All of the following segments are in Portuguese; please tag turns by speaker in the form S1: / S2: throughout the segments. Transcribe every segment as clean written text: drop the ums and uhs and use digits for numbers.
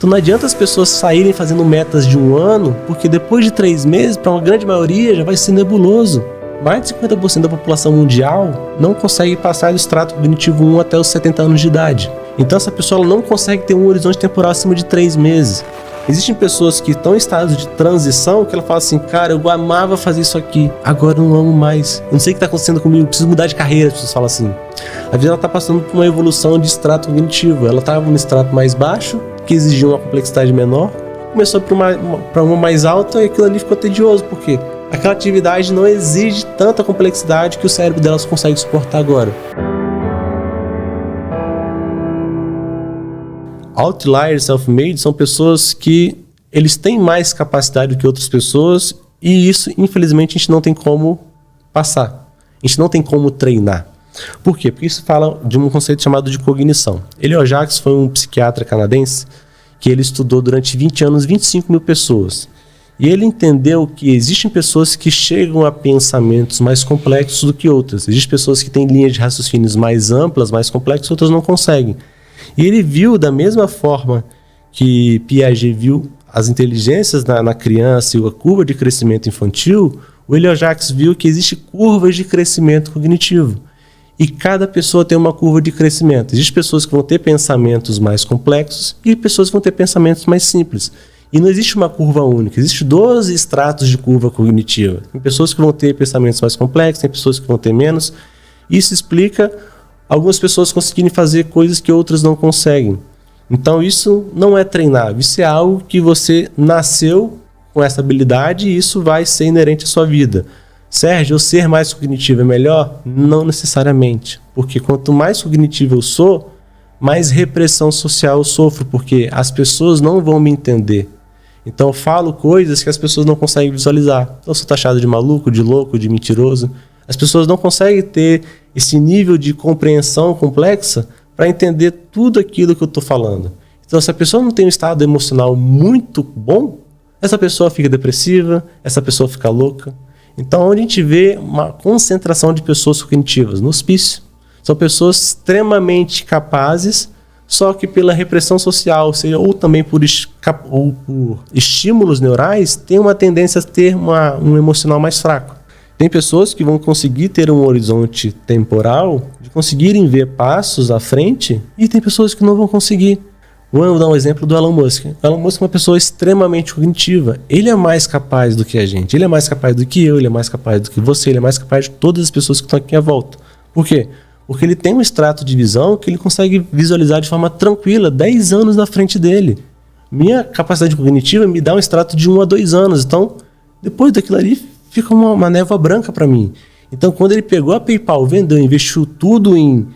S1: Então não adianta as pessoas saírem fazendo metas de 1 ano, porque depois de 3 meses, para uma grande maioria, já vai ser nebuloso. Mais de 50% da população mundial não consegue passar do extrato cognitivo 1 até os 70 anos de idade. Então essa pessoa ela não consegue ter um horizonte temporal acima de 3 meses. Existem pessoas que estão em estado de transição que ela fala assim, cara, eu amava fazer isso aqui, agora eu não amo mais. Eu não sei o que está acontecendo comigo, eu preciso mudar de carreira, as pessoas falam assim. Às vezes ela está passando por uma evolução de extrato cognitivo. Ela estava no extrato mais baixo, que exigia uma complexidade menor, começou para uma mais alta e aquilo ali ficou tedioso, porque aquela atividade não exige tanta complexidade que o cérebro delas consegue suportar agora. Outliers, self-made, são pessoas que eles têm mais capacidade do que outras pessoas e isso, infelizmente, a gente não tem como passar. A gente não tem como treinar. Por quê? Porque isso fala de um conceito chamado de cognição. Elliot Jaques foi um psiquiatra canadense que ele estudou durante 20 anos 25 mil pessoas. E ele entendeu que existem pessoas que chegam a pensamentos mais complexos do que outras. Existem pessoas que têm linhas de raciocínios mais amplas, mais complexas, outras não conseguem. E ele viu, da mesma forma que Piaget viu as inteligências na criança e a curva de crescimento infantil, o Elliot Jaques viu que existem curvas de crescimento cognitivo. E cada pessoa tem uma curva de crescimento. Existem pessoas que vão ter pensamentos mais complexos e pessoas que vão ter pensamentos mais simples. E não existe uma curva única, existem 12 estratos de curva cognitiva. Tem pessoas que vão ter pensamentos mais complexos, tem pessoas que vão ter menos. Isso explica algumas pessoas conseguirem fazer coisas que outras não conseguem. Então isso não é treinável, isso é algo que você nasceu com essa habilidade e isso vai ser inerente à sua vida. Sérgio, eu ser mais cognitivo é melhor? Não necessariamente, porque quanto mais cognitivo eu sou, mais repressão social eu sofro, porque as pessoas não vão me entender. Então eu falo coisas que as pessoas não conseguem visualizar. Então eu sou taxado de maluco, de louco, de mentiroso. As pessoas não conseguem ter esse nível de compreensão complexa para entender tudo aquilo que eu estou falando. Então, se a pessoa não tem um estado emocional muito bom, essa pessoa fica depressiva, essa pessoa fica louca. Então, onde a gente vê uma concentração de pessoas cognitivas? No hospício. São pessoas extremamente capazes, só que pela repressão social, ou também por estímulos neurais, tem uma tendência a ter um emocional mais fraco. Tem pessoas que vão conseguir ter um horizonte temporal, de conseguirem ver passos à frente, e tem pessoas que não vão conseguir. Vou dar um exemplo do Elon Musk. O Elon Musk é uma pessoa extremamente cognitiva. Ele é mais capaz do que a gente. Ele é mais capaz do que eu, ele é mais capaz do que você, ele é mais capaz de todas as pessoas que estão aqui à volta. Por quê? Porque ele tem um extrato de visão que ele consegue visualizar de forma tranquila 10 anos na frente dele. Minha capacidade cognitiva me dá um extrato de 1 a 2 anos. Então, depois daquilo ali, fica uma névoa branca para mim. Então, quando ele pegou a PayPal, vendeu, investiu tudo em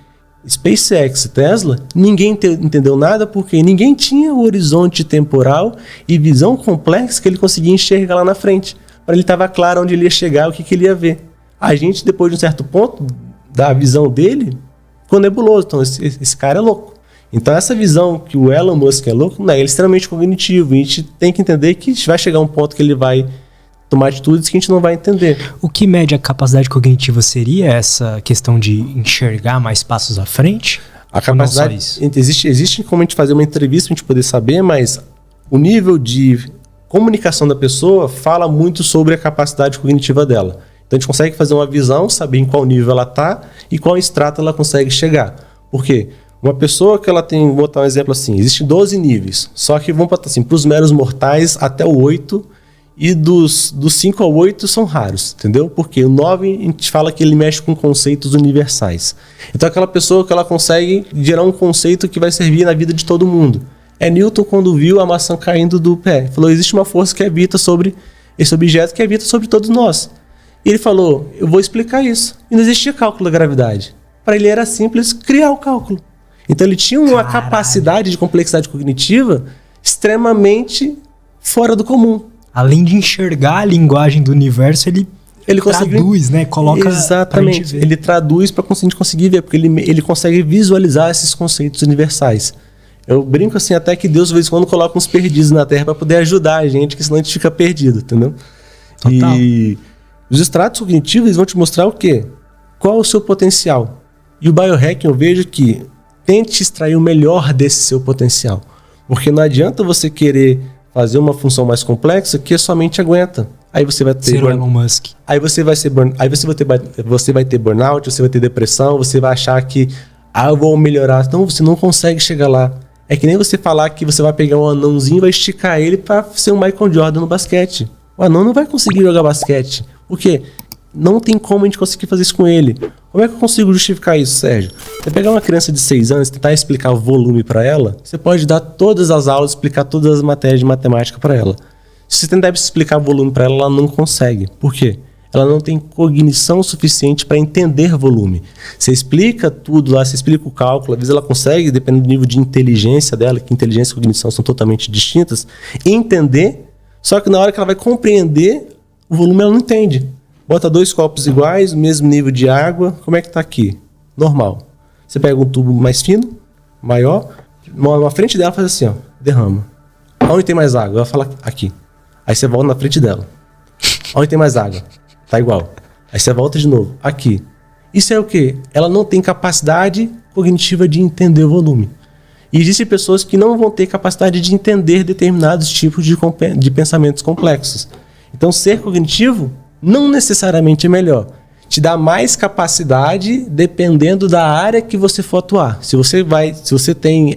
S1: SpaceX, Tesla, ninguém entendeu nada porque ninguém tinha o horizonte temporal e visão complexa que ele conseguia enxergar lá na frente. Para ele estava claro onde ele ia chegar, o que ele ia ver. A gente, depois de um certo ponto da visão dele, ficou nebuloso. Então, esse cara é louco. Então, essa visão que o Elon Musk é louco, não, ele é extremamente cognitivo. E a gente tem que entender que vai chegar um ponto que ele vai tomar atitudes que a gente não vai entender.
S2: O que mede a capacidade cognitiva seria essa questão de enxergar mais passos à frente?
S1: A capacidade existe como a gente fazer uma entrevista para a gente poder saber, mas o nível de comunicação da pessoa fala muito sobre a capacidade cognitiva dela. Então a gente consegue fazer uma visão, saber em qual nível ela está e qual extrato ela consegue chegar. Por quê? Uma pessoa que ela tem, vou botar um exemplo assim, existem 12 níveis, só que vamos botar assim, para os meros mortais até o 8, e dos 5 ao 8 são raros, entendeu? Porque o 9 a gente fala que ele mexe com conceitos universais. Então aquela pessoa que ela consegue gerar um conceito que vai servir na vida de todo mundo. É Newton quando viu a maçã caindo do pé. Falou, existe uma força que habita sobre esse objeto, que habita sobre todos nós. E ele falou, eu vou explicar isso. E não existia cálculo da gravidade. Para ele era simples criar o cálculo. Então ele tinha uma capacidade de complexidade cognitiva extremamente fora do comum.
S2: Além de enxergar a linguagem do universo, ele traduz, né? Coloca.
S1: Exatamente. Ele traduz para a gente conseguir ver, porque ele consegue visualizar esses conceitos universais. Eu brinco assim até que Deus, de vez em quando, coloca uns perdidos na Terra para poder ajudar a gente, que senão a gente fica perdido, entendeu?
S2: Total.
S1: E os estratos cognitivos eles vão te mostrar o quê? Qual é o seu potencial? E o biohacking eu vejo que tente extrair o melhor desse seu potencial. Porque não adianta você querer fazer uma função mais complexa que a sua mente aguenta. Aí você vai ter
S2: Ser o Elon Musk.
S1: Aí você vai ter burnout, você vai ter depressão, você vai achar que eu vou melhorar. Então você não consegue chegar lá. É que nem você falar que você vai pegar um anãozinho e vai esticar ele para ser um Michael Jordan no basquete. O anão não vai conseguir jogar basquete. Por quê? Não tem como a gente conseguir fazer isso com ele. Como é que eu consigo justificar isso, Sérgio? Você pegar uma criança de 6 anos e tentar explicar o volume para ela, você pode dar todas as aulas, explicar todas as matérias de matemática para ela. Se você tentar explicar o volume para ela, ela não consegue. Por quê? Ela não tem cognição suficiente para entender volume. Você explica tudo lá, você explica o cálculo, às vezes ela consegue, dependendo do nível de inteligência dela, que inteligência e cognição são totalmente distintas, entender, só que na hora que ela vai compreender, o volume ela não entende. Bota 2 copos iguais, o mesmo nível de água, como é que tá aqui? Normal. Você pega um tubo mais fino, maior, na frente dela faz assim, ó, derrama. Onde tem mais água? Ela fala aqui. Aí você volta na frente dela. Onde tem mais água? Tá igual. Aí você volta de novo. Aqui. Isso é o quê? Ela não tem capacidade cognitiva de entender o volume. E existem pessoas que não vão ter capacidade de entender determinados tipos de pensamentos complexos. Então, ser cognitivo não necessariamente é melhor. Te dá mais capacidade dependendo da área que você for atuar. Se você tem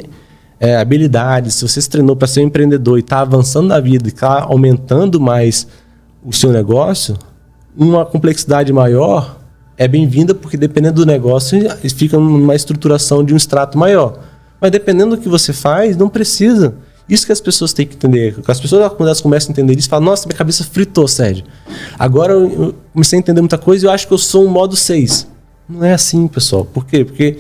S1: habilidades, se você se treinou para ser um empreendedor e está avançando na vida e está aumentando mais o seu negócio, uma complexidade maior é bem-vinda, porque dependendo do negócio, fica numa estruturação de um extrato maior. Mas dependendo do que você faz, não precisa. Isso que as pessoas têm que entender. As pessoas, quando elas começam a entender isso, falam, nossa, minha cabeça fritou, Sérgio. Agora eu comecei a entender muita coisa e eu acho que eu sou um modo 6. Não é assim, pessoal. Por quê? Porque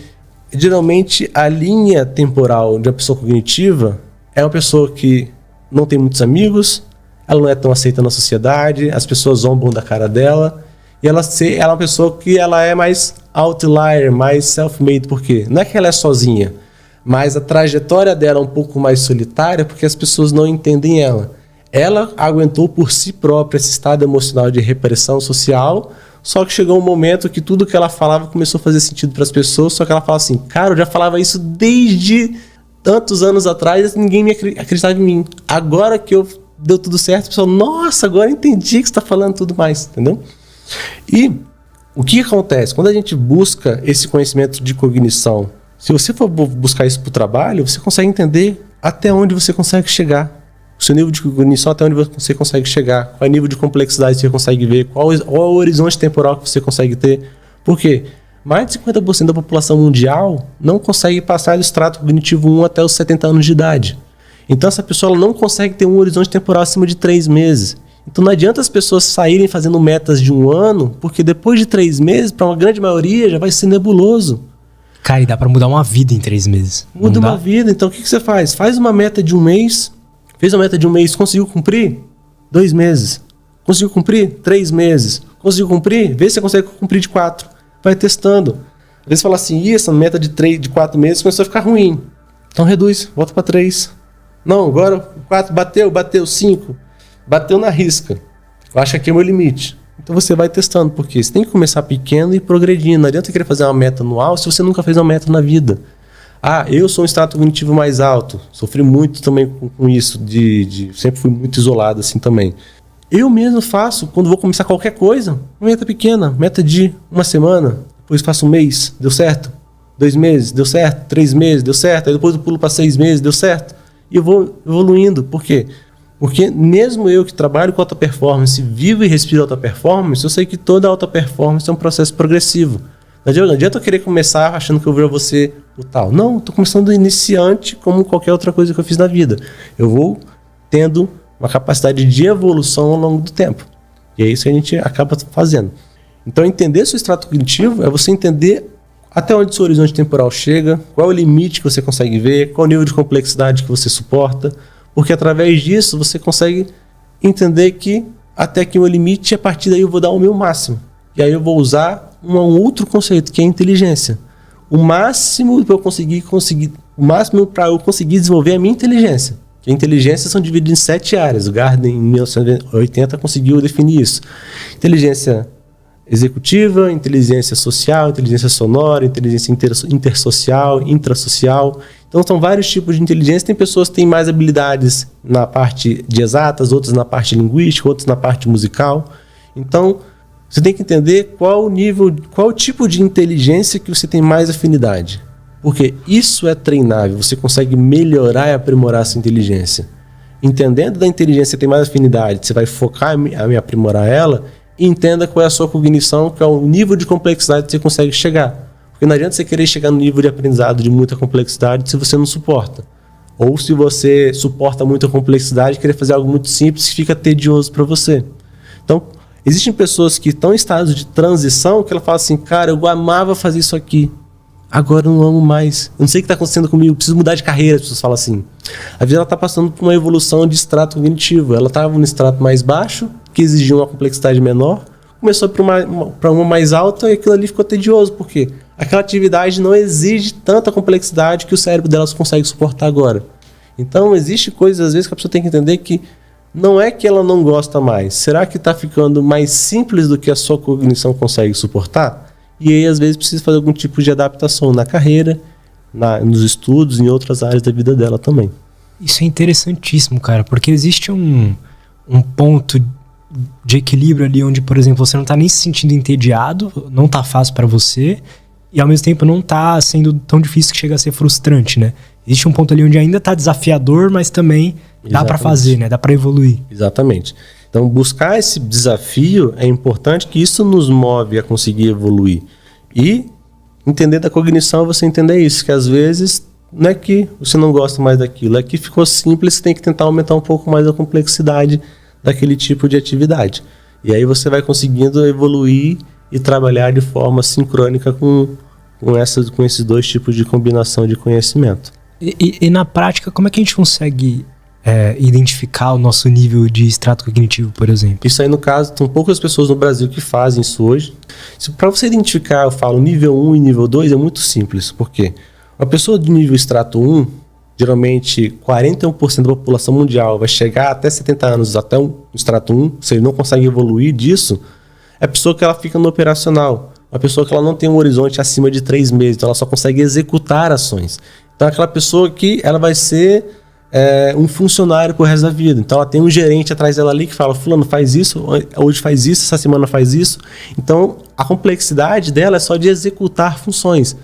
S1: geralmente a linha temporal de uma pessoa cognitiva é uma pessoa que não tem muitos amigos, ela não é tão aceita na sociedade, as pessoas zombam da cara dela, e ela é uma pessoa que ela é mais outlier, mais self-made. Por quê? Não é que ela é sozinha, mas a trajetória dela é um pouco mais solitária porque as pessoas não entendem ela. Ela aguentou por si própria esse estado emocional de repressão social, só que chegou um momento que tudo que ela falava começou a fazer sentido para as pessoas, só que ela fala assim, cara, eu já falava isso desde tantos anos atrás e ninguém me acreditava em mim. Agora que deu tudo certo, o pessoal, nossa, agora entendi que você está falando tudo mais, entendeu? E o que acontece? Quando a gente busca esse conhecimento de cognição, se você for buscar isso para o trabalho, você consegue entender até onde você consegue chegar. O seu nível de cognição, até onde você consegue chegar. Qual é o nível de complexidade que você consegue ver. Qual é o horizonte temporal que você consegue ter. Por quê? Mais de 50% da população mundial não consegue passar do extrato cognitivo 1 até os 70 anos de idade. Então essa pessoa ela não consegue ter um horizonte temporal acima de 3 meses. Então não adianta as pessoas saírem fazendo metas de 1 ano, porque depois de 3 meses, para uma grande maioria, já vai ser nebuloso.
S2: Cara, e dá pra mudar uma vida em 3 meses.
S1: Muda uma vida. Então o que você faz? Faz uma meta de 1 mês. Fez uma meta de 1 mês, conseguiu cumprir? 2 meses. Conseguiu cumprir? 3 meses. Conseguiu cumprir? Vê se você consegue cumprir de 4. Vai testando. Às vezes fala assim, essa meta de 4 meses começou a ficar ruim. Então reduz, volta para 3. Não, agora 4 bateu 5. Bateu na risca. Eu acho que aqui é o meu limite. Então você vai testando, porque você tem que começar pequeno e progredindo. Não adianta querer fazer uma meta anual se você nunca fez uma meta na vida. Eu sou um extrato cognitivo mais alto. Sofri muito também com isso, sempre fui muito isolado assim também. Eu mesmo faço, quando vou começar qualquer coisa, uma meta pequena, meta de 1 semana, depois faço 1 mês, deu certo. 2 meses, deu certo. 3 meses, deu certo. Aí depois eu pulo para 6 meses, deu certo. E eu vou evoluindo. Por quê? Porque mesmo eu que trabalho com alta performance, vivo e respiro alta performance, eu sei que toda alta performance é um processo progressivo. Não adianta eu querer começar achando que eu vou ser o tal. Não, estou começando do iniciante como qualquer outra coisa que eu fiz na vida. Eu vou tendo uma capacidade de evolução ao longo do tempo. E é isso que a gente acaba fazendo. Então, entender seu extrato cognitivo é você entender até onde seu horizonte temporal chega, qual é o limite que você consegue ver, qual é o nível de complexidade que você suporta, porque através disso você consegue entender que até aqui o meu limite, a partir daí eu vou dar o meu máximo. E aí eu vou usar um outro conceito, que é a inteligência. O máximo para eu conseguir, o máximo para eu conseguir desenvolver a minha inteligência. Que a inteligência são divididas em 7 áreas. O Gardner, em 1980, conseguiu definir isso. Inteligência executiva, inteligência social, inteligência sonora, inteligência intersocial, intrasocial, Então são vários tipos de inteligência. Tem pessoas que têm mais habilidades na parte de exatas, outras na parte linguística, outras na parte musical. Então você tem que entender qual o tipo de inteligência que você tem mais afinidade. Porque isso é treinável, você consegue melhorar e aprimorar essa inteligência. Entendendo da inteligência que você tem mais afinidade, você vai focar em aprimorar ela, e entenda qual é a sua cognição, qual é o nível de complexidade que você consegue chegar. Porque não adianta você querer chegar no nível de aprendizado de muita complexidade se você não suporta. Ou se você suporta muita complexidade, querer fazer algo muito simples que fica tedioso para você. Então, existem pessoas que estão em estado de transição que ela fala assim, cara, eu amava fazer isso aqui, agora eu não amo mais. Eu não sei o que está acontecendo comigo, eu preciso mudar de carreira, as pessoas falam assim. A vida está passando por uma evolução de extrato cognitivo. Ela estava no extrato mais baixo, que exigia uma complexidade menor, começou para uma mais alta e aquilo ali ficou tedioso. Por quê? Aquela atividade não exige tanta complexidade que o cérebro delas consegue suportar agora. Então, existe coisas, às vezes, que a pessoa tem que entender que não é que ela não gosta mais. Será que está ficando mais simples do que a sua cognição consegue suportar? E aí, às vezes, precisa fazer algum tipo de adaptação na carreira, nos estudos, em outras áreas da vida dela também.
S2: Isso é interessantíssimo, cara, porque existe um ponto de equilíbrio ali onde, por exemplo, você não está nem se sentindo entediado, não está fácil para você, e ao mesmo tempo não está sendo tão difícil que chega a ser frustrante, né? Existe um ponto ali onde ainda está desafiador, mas também dá para fazer, né? Dá para evoluir.
S1: Exatamente. Então, buscar esse desafio é importante, que isso nos move a conseguir evoluir. E entender da cognição é você entender isso, que às vezes não é que você não gosta mais daquilo, é que ficou simples, você tem que tentar aumentar um pouco mais a complexidade daquele tipo de atividade. E aí você vai conseguindo evoluir e trabalhar de forma sincrônica com esses dois tipos de combinação de conhecimento.
S2: E na prática, como é que a gente consegue identificar o nosso nível de extrato cognitivo, por exemplo?
S1: Isso aí, no caso, são poucas pessoas no Brasil que fazem isso hoje. Para você identificar, eu falo, nível 1 e nível 2 é muito simples. Por quê? Uma pessoa de nível extrato 1, geralmente 41% da população mundial vai chegar até 70 anos, até um extrato 1, se ele não consegue evoluir disso, é a pessoa que ela fica no operacional. Uma pessoa que ela não tem um horizonte acima de 3 meses, então ela só consegue executar ações. Então é aquela pessoa que ela vai ser um funcionário pro resto da vida. Então ela tem um gerente atrás dela ali que fala, fulano, faz isso, hoje faz isso, essa semana faz isso. Então a complexidade dela é só de executar funções.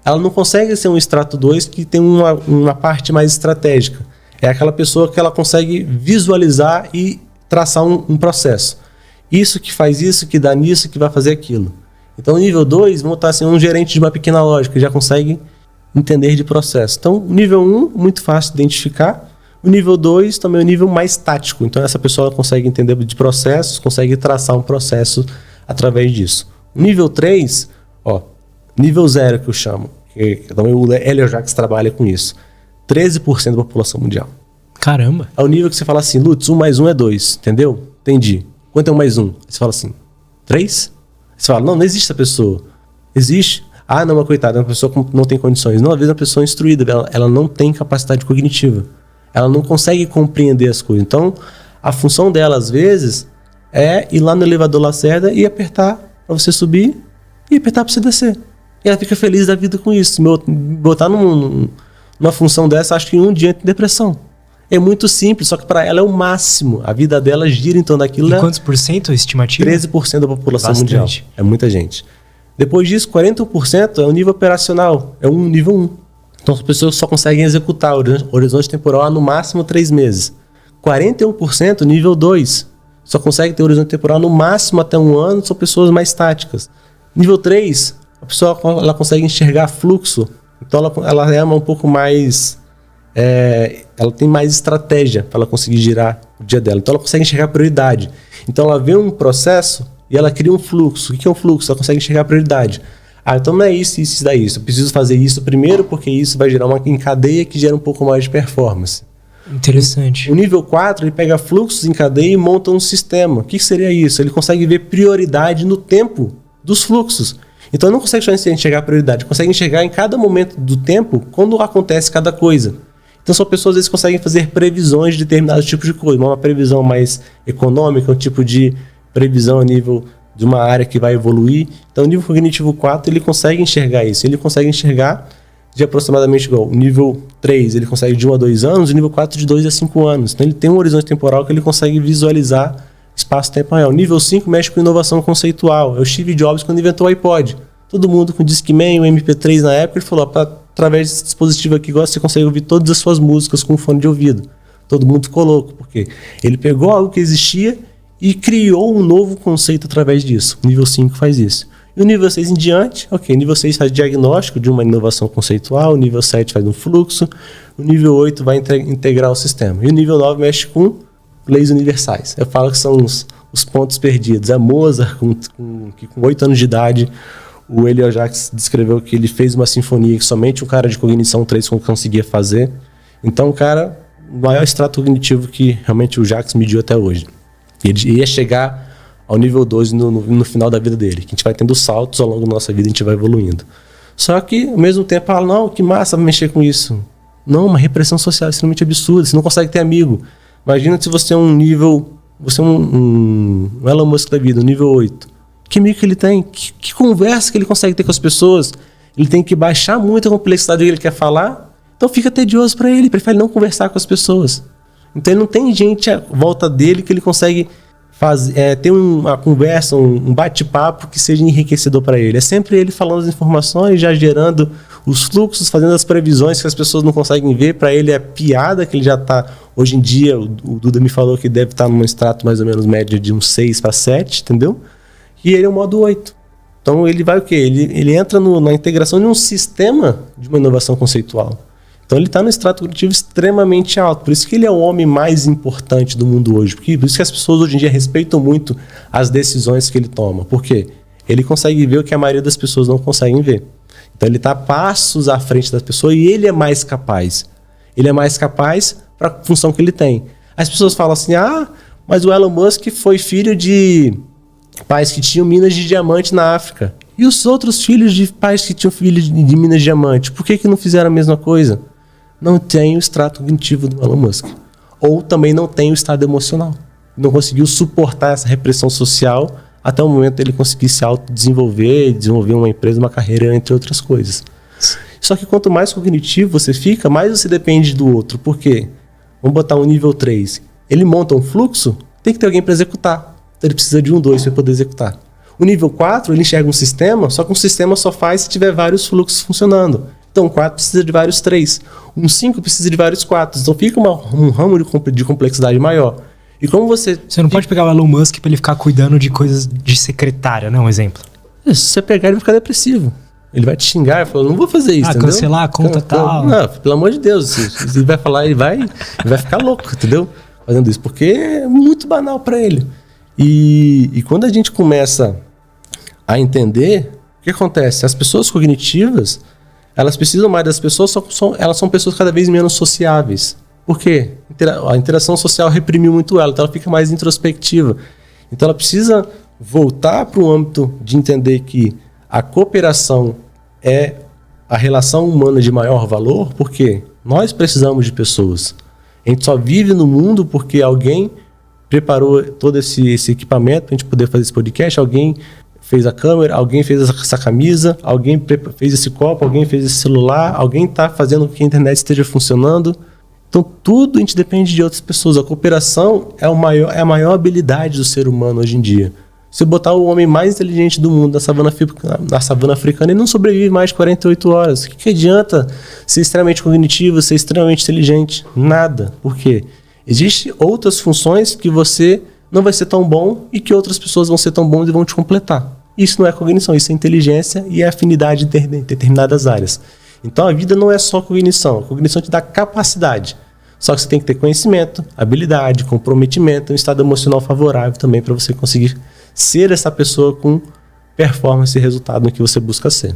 S1: Ela não consegue ser um extrato 2 que tem uma parte mais estratégica. É aquela pessoa que ela consegue visualizar e traçar um processo. Isso que faz isso, que dá nisso, que vai fazer aquilo. Então, nível 2, vamos estar assim, um gerente de uma pequena loja que já consegue entender de processo. Então, o nível 1, muito fácil de identificar. O nível 2 também é o nível mais tático. Então, essa pessoa consegue entender de processos, consegue traçar um processo através disso. O nível 3, nível 0 que eu chamo, que também o Hélio Jacques trabalha com isso. 13% da população mundial.
S2: Caramba!
S1: É o nível que você fala assim, Lutz, 1 mais 1 é 2, entendeu? Entendi. Quanto é 1 mais 1? Você fala assim, 3? Você fala, não existe essa pessoa. Existe? Ah, não, mas coitada, é uma pessoa que não tem condições. Não, às vezes é uma pessoa instruída, ela não tem capacidade cognitiva. Ela não consegue compreender as coisas. Então, a função dela, às vezes, é ir lá no elevador Lacerda e apertar para você subir e apertar para você descer. E ela fica feliz da vida com isso. Botar numa função dessa, acho que em um dia entra em depressão. É muito simples, só que para ela é o máximo. A vida dela gira em torno daquilo.
S2: E quantos por cento é estimativa?
S1: 13% da população
S2: Bastante.
S1: mundial. É muita gente. Depois disso, 41% é o nível operacional. É um nível 1. Então as pessoas só conseguem executar o horizonte temporal há no máximo 3 meses. 41% nível 2. Só consegue ter horizonte temporal no máximo até 1 ano, são pessoas mais táticas. Nível 3, a pessoa ela consegue enxergar fluxo. Então ela é um pouco mais... ela tem mais estratégia para ela conseguir girar o dia dela. Então ela consegue enxergar prioridade. Então ela vê um processo e ela cria um fluxo. O que é um fluxo? Ela consegue enxergar prioridade. Então não é isso, isso, daí isso. Eu preciso fazer isso primeiro porque isso vai gerar uma em cadeia que gera um pouco mais de performance.
S2: Interessante.
S1: O nível 4, ele pega fluxos em cadeia e monta um sistema. O que seria isso? Ele consegue ver prioridade no tempo dos fluxos. Então não consegue só enxergar prioridade, consegue enxergar em cada momento do tempo quando acontece cada coisa. Então são pessoas às vezes conseguem fazer previsões de determinados tipos de coisa. Uma previsão mais econômica, um tipo de previsão a nível de uma área que vai evoluir. Então o nível cognitivo 4 ele consegue enxergar isso. Ele consegue enxergar de aproximadamente igual. O nível 3 ele consegue de 1 a 2 anos, o nível 4 de 2 a 5 anos. Então ele tem um horizonte temporal que ele consegue visualizar espaço-tempo maior. O nível 5 mexe com inovação conceitual. É o Steve Jobs quando inventou o iPod. Todo mundo com o Discman, o MP3 na época, ele falou, através desse dispositivo aqui, você consegue ouvir todas as suas músicas com fone de ouvido. Todo mundo ficou louco, porque ele pegou algo que existia e criou um novo conceito através disso. O nível 5 faz isso. E o nível 6 em diante, ok, o nível 6 faz diagnóstico de uma inovação conceitual, o nível 7 faz um fluxo, o nível 8 vai integrar o sistema. E o nível 9 mexe com leis universais. Eu falo que são os pontos perdidos. A Mozart, com 8 anos de idade, o Elio Jacques descreveu que ele fez uma sinfonia que somente um cara de cognição 3 conseguia fazer. Então, o cara, o maior extrato cognitivo que realmente o Jacques mediu até hoje. Ele ia chegar ao nível 12 no final da vida dele. Que a gente vai tendo saltos ao longo da nossa vida, a gente vai evoluindo. Só que, ao mesmo tempo, fala, não, que massa mexer com isso. Não, uma repressão social extremamente absurda, você não consegue ter amigo. Imagina se você é um nível, você é um Elon Musk da vida, um nível 8. Que amigo que ele tem? Que conversa que ele consegue ter com as pessoas? Ele tem que baixar muito a complexidade do que ele quer falar, então fica tedioso para ele prefere não conversar com as pessoas. Então ele não tem gente à volta dele que ele consegue ter uma conversa, um bate-papo que seja enriquecedor para ele. É sempre ele falando as informações, já gerando os fluxos, fazendo as previsões que as pessoas não conseguem ver. Para ele é piada que ele já está... Hoje em dia, o Duda me falou que deve estar num extrato mais ou menos médio de uns 6 para 7, entendeu? E ele é o modo 8. Então ele vai o quê? Ele entra na integração de um sistema de uma inovação conceitual. Então ele está no extrato cognitivo extremamente alto. Por isso que ele é o homem mais importante do mundo hoje. Por isso que as pessoas hoje em dia respeitam muito as decisões que ele toma. Por quê? Ele consegue ver o que a maioria das pessoas não conseguem ver. Então ele está passos à frente das pessoas e ele é mais capaz. Ele é mais capaz para a função que ele tem. As pessoas falam assim, mas o Elon Musk foi filho de pais que tinham minas de diamante na África. E os outros filhos de pais que tinham filhos de minas de diamante, por que não fizeram a mesma coisa? Não tem o extrato cognitivo do Elon Musk. Ou também não tem o estado emocional. Não conseguiu suportar essa repressão social até o momento ele conseguir se autodesenvolver, desenvolver uma empresa, uma carreira, entre outras coisas. Só que quanto mais cognitivo você fica, mais você depende do outro. Por quê? Vamos botar um nível 3. Ele monta um fluxo, tem que ter alguém para executar. Então ele precisa de 1, 2 para poder executar. O nível 4, ele enxerga um sistema, só que um sistema só faz se tiver vários fluxos funcionando. Então, um 4 precisa de vários 3. Um 5 precisa de vários 4. Então, fica um ramo de complexidade maior. E como você...
S2: Você não pode pegar o Elon Musk para ele ficar cuidando de coisas de secretária, não? Um exemplo.
S1: Se você pegar, ele vai ficar depressivo. Ele vai te xingar e falar, não vou fazer isso, entendeu?
S2: Cancelar a conta tal.
S1: Não, pelo amor de Deus. Ele vai falar, ele vai ficar louco, entendeu? Fazendo isso. Porque é muito banal para ele. E quando a gente começa a entender, o que acontece? As pessoas cognitivas... Elas precisam mais das pessoas, elas são pessoas cada vez menos sociáveis. Por quê? A interação social reprimiu muito ela, então ela fica mais introspectiva. Então ela precisa voltar para o âmbito de entender que a cooperação é a relação humana de maior valor, porque nós precisamos de pessoas. A gente só vive no mundo porque alguém preparou todo esse equipamento para a gente poder fazer esse podcast, alguém fez a câmera, alguém fez essa camisa, alguém fez esse copo, alguém fez esse celular, alguém está fazendo com que a internet esteja funcionando. Então, tudo a gente depende de outras pessoas. A cooperação é a maior habilidade do ser humano hoje em dia. Se botar o homem mais inteligente do mundo na savana africana, ele não sobrevive mais de 48 horas. O que adianta ser extremamente cognitivo, ser extremamente inteligente? Nada. Por quê? Existem outras funções que você não vai ser tão bom e que outras pessoas vão ser tão bons e vão te completar. Isso não é cognição, isso é inteligência e é afinidade em determinadas áreas. Então a vida não é só cognição. A cognição te dá capacidade. Só que você tem que ter conhecimento, habilidade, comprometimento, um estado emocional favorável também para você conseguir ser essa pessoa com performance e resultado no que você busca ser.